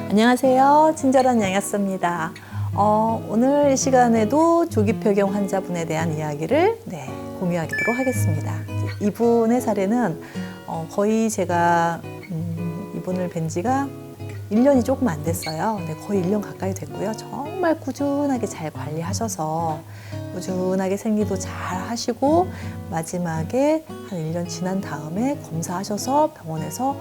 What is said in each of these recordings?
안녕하세요. 친절한 양약사입니다. 오늘 이 시간에도 조기폐경 환자분에 대한 이야기를 공유하도록 하겠습니다. 이분의 사례는 거의 제가 이분을 뵌 지가 1년이 조금 안 됐어요. 거의 1년 가까이 됐고요. 정말 꾸준하게 잘 관리하셔서 꾸준하게 생리도 잘 하시고 마지막에 한 1년 지난 다음에 검사하셔서 병원에서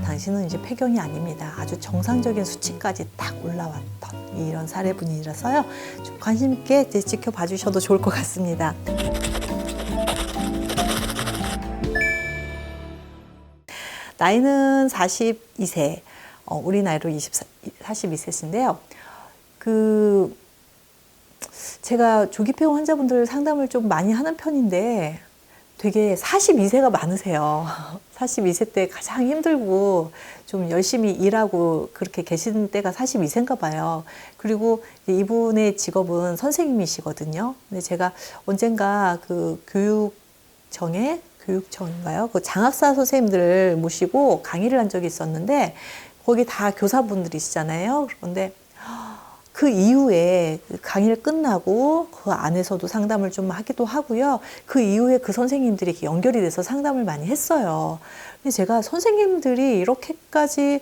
당신은 이제 폐경이 아닙니다. 아주 정상적인 수치까지 딱 올라왔던 이런 사례분이라서요. 좀 관심 있게 지켜봐 주셔도 좋을 것 같습니다. 나이는 42세, 우리 나이로 42세신데요. 제가 조기폐경 환자분들 상담을 좀 많이 하는 편인데 되게 42세가 많으세요. 42세 때 가장 힘들고 좀 열심히 일하고 그렇게 계시는 때가 42세인가 봐요. 그리고 이분의 직업은 선생님이시거든요. 근데 제가 언젠가 그 교육청인가요? 그 장학사 선생님들을 모시고 강의를 한 적이 있었는데 거기 다 교사분들이시잖아요. 그런데 그 이후에 강의를 끝나고 그 안에서도 상담을 좀 하기도 하고요. 그 이후에 그 선생님들이 이렇게 연결이 돼서 상담을 많이 했어요. 근데 제가 선생님들이 이렇게까지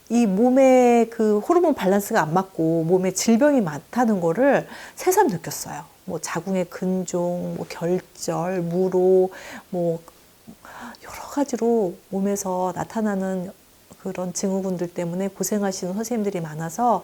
이 몸에 그 호르몬 밸런스가 안 맞고 몸에 질병이 많다는 거를 새삼 느꼈어요. 뭐 자궁의 근종, 뭐 결절, 무로, 뭐 여러 가지로 몸에서 나타나는 그런 증후군들 때문에 고생하시는 선생님들이 많아서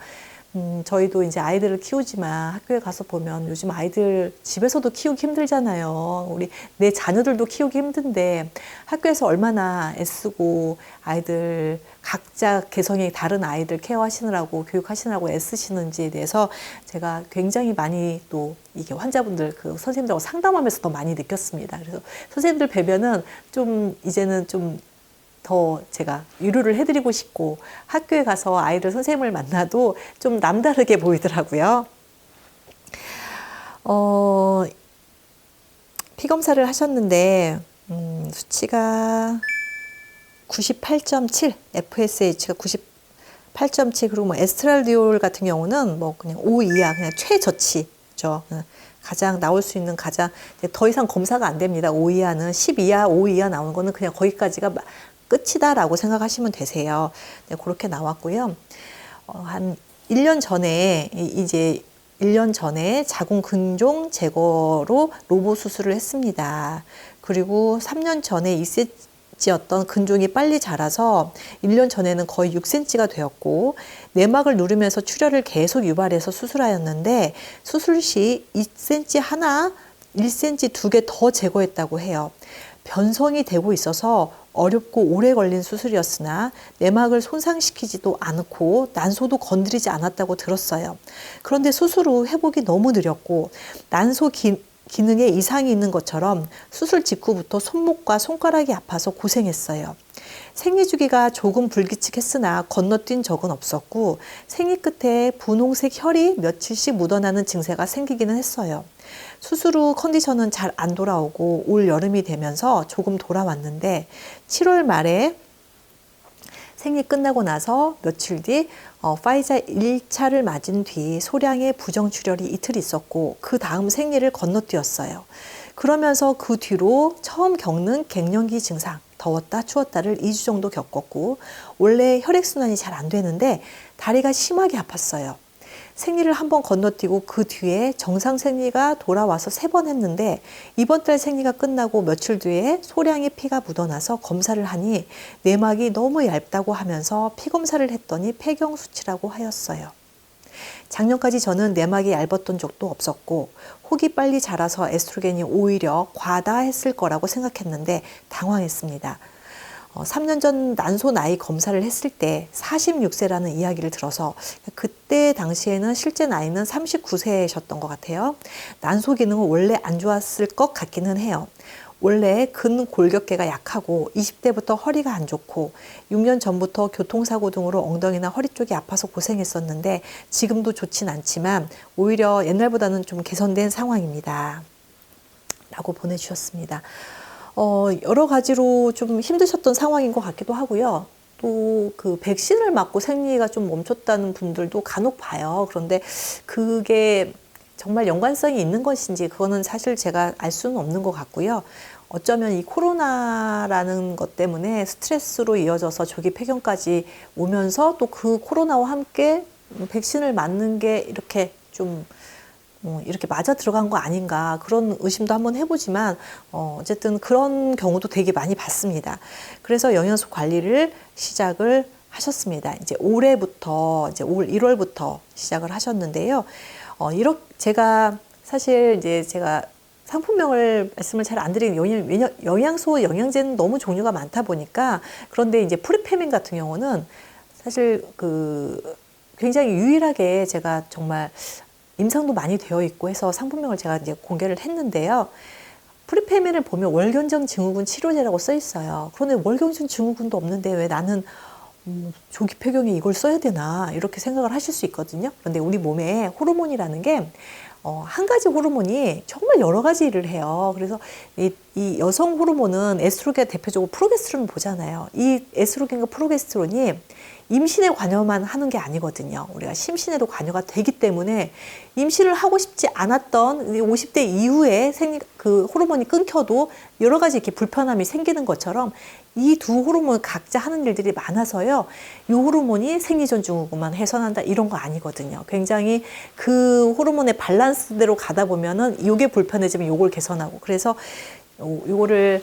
저희도 이제 아이들을 키우지만 학교에 가서 보면 요즘 아이들 집에서도 키우기 힘들잖아요. 내 자녀들도 키우기 힘든데 학교에서 얼마나 애쓰고 아이들 각자 개성이 다른 아이들 케어하시느라고 교육하시느라고 애쓰시는지에 대해서 제가 굉장히 많이 또 이게 환자분들 그 선생님들하고 상담하면서 더 많이 느꼈습니다. 그래서 선생님들 뵈면은 좀 이제는 좀 더 제가 위로를 해드리고 싶고 학교에 가서 아이들 선생님을 만나도 좀 남다르게 보이더라고요. 피검사를 하셨는데 수치가 98.7, FSH가 98.7 그리고 뭐 에스트랄디올 같은 경우는 뭐 그냥 5 이하 그냥 최저치죠. 가장 나올 수 있는 가장 더 이상 검사가 안 됩니다. 5 이하는 10 이하, 5 이하 나오는 거는 그냥 거기까지가 끝이다라고 생각하시면 되세요. 그렇게 나왔고요. 한 1년 전에 이제 1년 전에 자궁 근종 제거로 로보 수술을 했습니다. 그리고 3년 전에 2cm였던 근종이 빨리 자라서 1년 전에는 거의 6cm가 되었고 내막을 누르면서 출혈을 계속 유발해서 수술하였는데 수술 시 2cm 하나, 1cm 2개 더 제거했다고 해요. 변성이 되고 있어서 어렵고 오래 걸린 수술이었으나 내막을 손상시키지도 않고 난소도 건드리지 않았다고 들었어요. 그런데 수술 후 회복이 너무 느렸고 난소 기능에 이상이 있는 것처럼 수술 직후부터 손목과 손가락이 아파서 고생했어요. 생리 주기가 조금 불규칙했으나 건너뛴 적은 없었고 생리 끝에 분홍색 혈이 며칠씩 묻어나는 증세가 생기기는 했어요. 수술 후 컨디션은 잘 안 돌아오고 올 여름이 되면서 조금 돌아왔는데 7월 말에 생리 끝나고 나서 며칠 뒤 파이자 1차를 맞은 뒤 소량의 부정출혈이 이틀 있었고 그 다음 생리를 건너뛰었어요. 그러면서 그 뒤로 처음 겪는 갱년기 증상, 더웠다 추웠다를 2주 정도 겪었고 원래 혈액순환이 잘 안 되는데 다리가 심하게 아팠어요. 생리를 한 번 건너뛰고 그 뒤에 정상 생리가 돌아와서 3번 했는데 이번 달 생리가 끝나고 며칠 뒤에 소량의 피가 묻어나서 검사를 하니 내막이 너무 얇다고 하면서 피검사를 했더니 폐경 수치라고 하였어요. 작년까지 저는 내막이 얇았던 적도 없었고 혹이 빨리 자라서 에스트로겐이 오히려 과다했을 거라고 생각했는데 당황했습니다. 3년 전 난소 나이 검사를 했을 때 46세라는 이야기를 들어서 그때 당시에는 실제 나이는 39세셨던 것 같아요. 난소 기능은 원래 안 좋았을 것 같기는 해요. 원래 근골격계가 약하고 20대부터 허리가 안 좋고 6년 전부터 교통사고 등으로 엉덩이나 허리 쪽이 아파서 고생했었는데 지금도 좋진 않지만 오히려 옛날보다는 좀 개선된 상황입니다. 라고 보내주셨습니다. 여러 가지로 좀 힘드셨던 상황인 것 같기도 하고요. 또 그 백신을 맞고 생리가 좀 멈췄다는 분들도 간혹 봐요. 그런데 그게 정말 연관성이 있는 것인지 그거는 사실 제가 알 수는 없는 것 같고요. 어쩌면 이 코로나라는 것 때문에 스트레스로 이어져서 조기 폐경까지 오면서 또 그 코로나와 함께 백신을 맞는 게 이렇게 좀 이렇게 맞아 들어간 거 아닌가 그런 의심도 한번 해보지만 어쨌든 그런 경우도 되게 많이 봤습니다. 그래서 영양소 관리를 시작을 하셨습니다. 이제 올해부터 이제 올 1월부터 시작을 하셨는데요. 이렇게 제가 사실 이제 제가 상품명을 말씀을 잘 안 드리는 영양소, 영양제는 너무 종류가 많다 보니까 그런데 이제 프리페민 같은 경우는 사실 그 굉장히 유일하게 제가 정말 임상도 많이 되어 있고 해서 상품명을 제가 이제 공개를 했는데요. 프리페민을 보면 월경증 증후군 치료제라고 써 있어요. 그런데 월경증 증후군도 없는데 왜 나는 조기 폐경에 이걸 써야 되나 이렇게 생각을 하실 수 있거든요. 그런데 우리 몸에 호르몬이라는 게 한 가지 호르몬이 정말 여러 가지 일을 해요. 그래서 이 여성 호르몬은 에스트로겐 대표적으로 프로게스테론을 보잖아요. 이 에스트로겐과 프로게스테론이 임신에 관여만 하는 게 아니거든요. 우리가 심신에도 관여가 되기 때문에 임신을 하고 싶지 않았던 50대 이후에 그 호르몬이 끊겨도 여러 가지 이렇게 불편함이 생기는 것처럼 이 두 호르몬 각자 하는 일들이 많아서요. 이 호르몬이 생리전 증후군만 해소한다 이런 거 아니거든요. 굉장히 그 호르몬의 밸런스대로 가다 보면은 요게 불편해지면 요걸 개선하고 그래서 요거를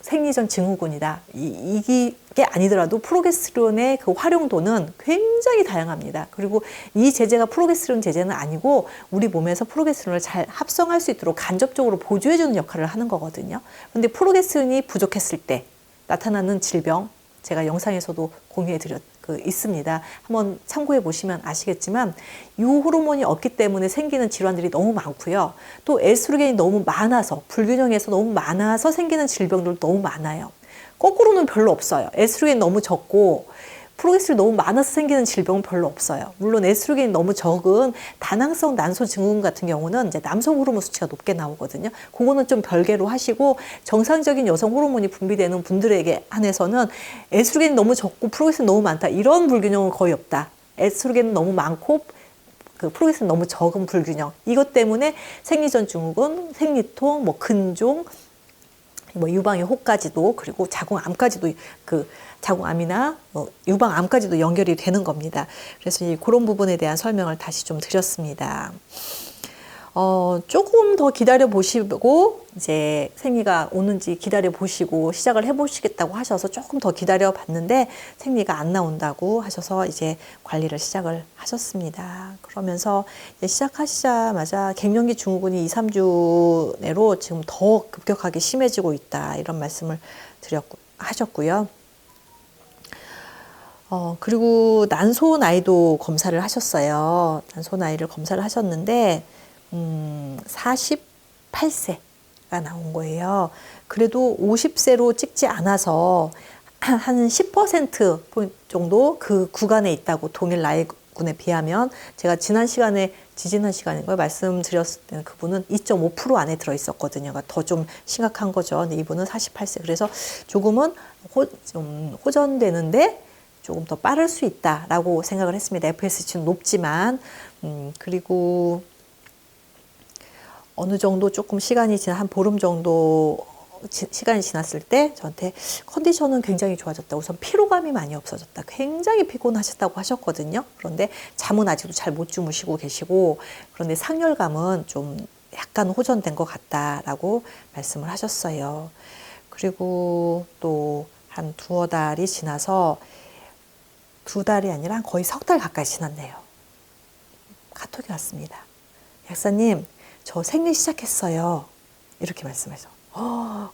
생리전 증후군이다. 이게 아니더라도 프로게스테론의 그 활용도는 굉장히 다양합니다. 그리고 이 제제가 프로게스테론 제제는 아니고 우리 몸에서 프로게스테론을 잘 합성할 수 있도록 간접적으로 보조해주는 역할을 하는 거거든요. 근데 프로게스테론이 부족했을 때 나타나는 질병, 제가 영상에서도 공유해 있습니다. 한번 참고해 보시면 아시겠지만 이 호르몬이 없기 때문에 생기는 질환들이 너무 많고요. 또 에스트로겐이 너무 많아서 불균형에서 너무 많아서 생기는 질병들도 너무 많아요. 거꾸로는 별로 없어요. 에스트로겐이 너무 적고 프로게스테론이 너무 많아서 생기는 질병은 별로 없어요. 물론 에스트로겐이 너무 적은 다낭성 난소 증후군 같은 경우는 이제 남성 호르몬 수치가 높게 나오거든요. 그거는 좀 별개로 하시고 정상적인 여성 호르몬이 분비되는 분들에게 한해서는 에스트로겐이 너무 적고 프로게스테론이 너무 많다. 이런 불균형은 거의 없다. 에스트로겐은 너무 많고 그 프로게스테론이 너무 적은 불균형. 이것 때문에 생리전 증후군, 생리통, 근종, 유방의 혹까지도 그리고 자궁암까지도 자궁암이나 유방암까지도 연결이 되는 겁니다. 그래서 그런 부분에 대한 설명을 다시 좀 드렸습니다. 조금 더 기다려 보시고 이제 생리가 오는지 기다려 보시고 시작을 해 보시겠다고 하셔서 조금 더 기다려 봤는데 생리가 안 나온다고 하셔서 이제 관리를 시작을 하셨습니다. 그러면서 이제 시작하시자마자 갱년기 증후군이 2, 3주 내로 지금 더 급격하게 심해지고 있다 이런 말씀을 하셨고요. 그리고 난소 나이도 검사를 하셨어요. 난소 나이를 검사를 하셨는데 48세가 나온 거예요. 그래도 50세로 찍지 않아서 한 10% 포인트 정도 그 구간에 있다고 동일 나이군에 비하면 제가 지지난 시간에 말씀드렸을 때는 그분은 2.5% 안에 들어있었거든요. 그러니까 더 좀 심각한 거죠. 근데 이분은 48세. 그래서 조금은 좀 호전되는데 조금 더 빠를 수 있다라고 생각을 했습니다. FSH는 높지만 그리고 어느 정도 조금 시간이 한 보름 정도 시간이 지났을 때 저한테 컨디션은 굉장히 좋아졌다. 우선 피로감이 많이 없어졌다. 굉장히 피곤하셨다고 하셨거든요. 그런데 잠은 아직도 잘 못 주무시고 계시고 그런데 상열감은 좀 약간 호전된 것 같다라고 말씀을 하셨어요. 그리고 또 한 두어 달이 지나서 2달이 아니라 거의 3달 가까이 지났네요. 카톡이 왔습니다. 약사님, 저 생리 시작했어요. 이렇게 말씀해서.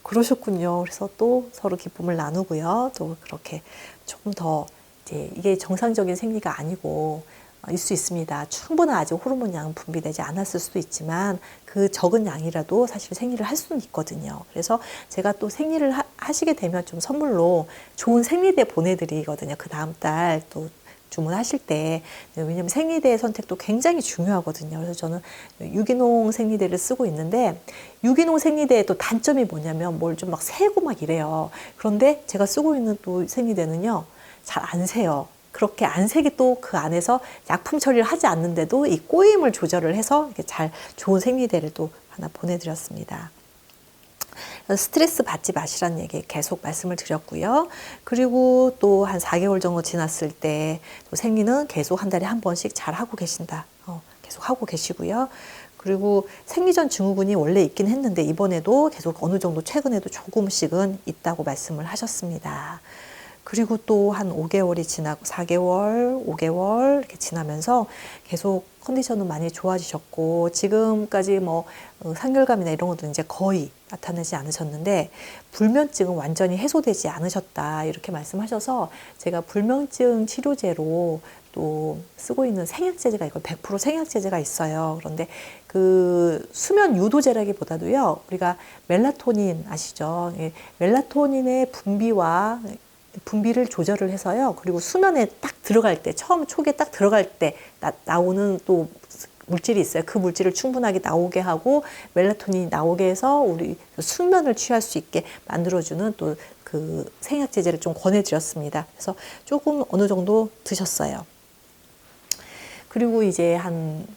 그러셨군요. 그래서 또 서로 기쁨을 나누고요. 또 그렇게 조금 더 이게 정상적인 생리가 아니고 일 수 있습니다. 충분한 아직 호르몬 양은 분비되지 않았을 수도 있지만 그 적은 양이라도 사실 생리를 할 수는 있거든요. 그래서 제가 또 생리를 하시게 되면 좀 선물로 좋은 생리대 보내드리거든요. 그 다음 달 또 주문하실 때. 왜냐면 생리대 선택도 굉장히 중요하거든요. 그래서 저는 유기농 생리대를 쓰고 있는데 유기농 생리대의 또 단점이 뭐냐면 뭘 좀 막 새고 막 이래요. 그런데 제가 쓰고 있는 또 생리대는요. 잘 안 새요. 그렇게 안 새게 또 그 안에서 약품 처리를 하지 않는데도 이 꼬임을 조절을 해서 이렇게 잘 좋은 생리대를 또 하나 보내드렸습니다. 스트레스 받지 마시라는 얘기 계속 말씀을 드렸고요. 그리고 또 한 4개월 정도 지났을 때 또 생리는 계속 한 달에 한 번씩 잘 하고 계신다. 계속 하고 계시고요. 그리고 생리전 증후군이 원래 있긴 했는데 이번에도 계속 어느 정도 최근에도 조금씩은 있다고 말씀을 하셨습니다. 그리고 또 한 5개월이 지나고 4개월, 5개월 이렇게 지나면서 계속 컨디션은 많이 좋아지셨고 지금까지 뭐 상열감이나 이런 것도 이제 거의 나타나지 않으셨는데 불면증은 완전히 해소되지 않으셨다 이렇게 말씀하셔서 제가 불면증 치료제로 또 쓰고 있는 생약제제가 이거 100% 생약제제가 있어요. 그런데 그 수면 유도제라기보다도요 우리가 멜라토닌 아시죠? 멜라토닌의 분비를 조절을 해서요. 그리고 수면에 딱 들어갈 때, 처음 초기에 딱 들어갈 때 나오는 또 물질이 있어요. 그 물질을 충분하게 나오게 하고 멜라토닌이 나오게 해서 우리 숙면을 취할 수 있게 만들어주는 또 그 생약제제를 좀 권해드렸습니다. 그래서 조금 어느 정도 드셨어요. 그리고 이제 한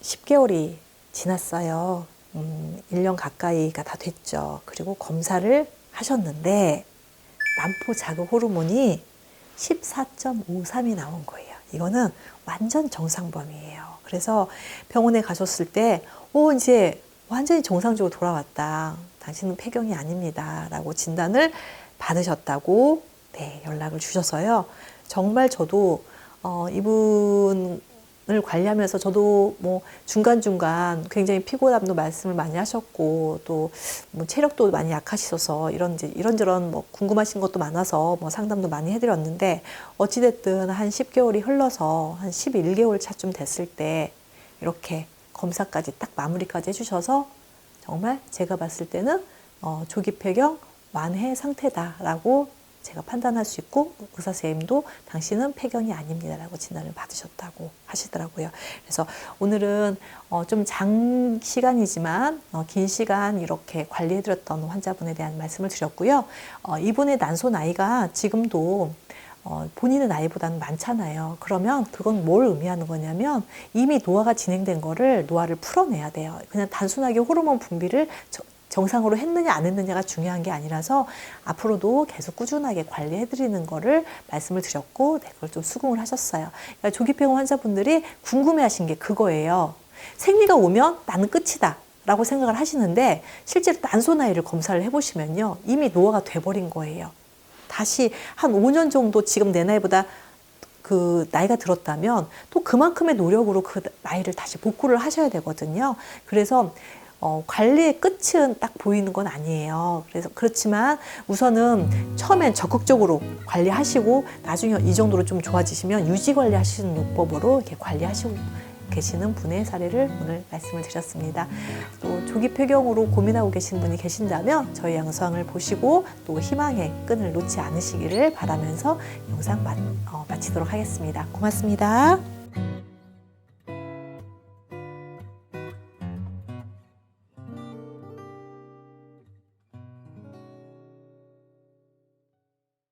10개월이 지났어요. 1년 가까이가 다 됐죠. 그리고 검사를 하셨는데 난포 자극 호르몬이 14.53이 나온 거예요. 이거는 완전 정상 범위예요. 그래서 병원에 가셨을 때, 이제 완전히 정상적으로 돌아왔다. 당신은 폐경이 아닙니다. 라고 진단을 받으셨다고 네, 연락을 주셔서요. 정말 저도 이분을 관리하면서 저도 뭐 중간중간 굉장히 피곤함도 말씀을 많이 하셨고 또 뭐 체력도 많이 약하셔서 이런저런 뭐 궁금하신 것도 많아서 뭐 상담도 많이 해드렸는데 어찌됐든 한 10개월이 흘러서 한 11개월 차쯤 됐을 때 이렇게 검사까지 딱 마무리까지 해주셔서 정말 제가 봤을 때는 조기 폐경 완해 상태다라고 제가 판단할 수 있고 의사 선생님도 당신은 폐경이 아닙니다라고 진단을 받으셨다고 하시더라고요. 그래서 오늘은 좀 장시간이지만 긴 시간 이렇게 관리해드렸던 환자분에 대한 말씀을 드렸고요. 이분의 난소 나이가 지금도 본인의 나이보다는 많잖아요. 그러면 그건 뭘 의미하는 거냐면 이미 노화가 진행된 거를 노화를 풀어내야 돼요. 그냥 단순하게 호르몬 분비를 정상으로 했느냐 안 했느냐가 중요한 게 아니라서 앞으로도 계속 꾸준하게 관리해드리는 거를 말씀을 드렸고 그걸 좀 수긍을 하셨어요. 그러니까 조기폐경 환자분들이 궁금해하신 게 그거예요. 생리가 오면 나는 끝이다 라고 생각을 하시는데 실제로 난소 나이를 검사를 해보시면요 이미 노화가 돼버린 거예요. 다시 한 5년 정도 지금 내 나이보다 그 나이가 들었다면 또 그만큼의 노력으로 그 나이를 다시 복구를 하셔야 되거든요. 그래서 관리의 끝은 딱 보이는 건 아니에요. 그래서 그렇지만 우선은 처음엔 적극적으로 관리하시고 나중에 이 정도로 좀 좋아지시면 유지 관리하시는 요법으로 이렇게 관리하시고 계시는 분의 사례를 오늘 말씀을 드렸습니다. 또 조기 폐경으로 고민하고 계신 분이 계신다면 저희 영상을 보시고 또 희망의 끈을 놓지 않으시기를 바라면서 영상 마치도록 하겠습니다. 고맙습니다.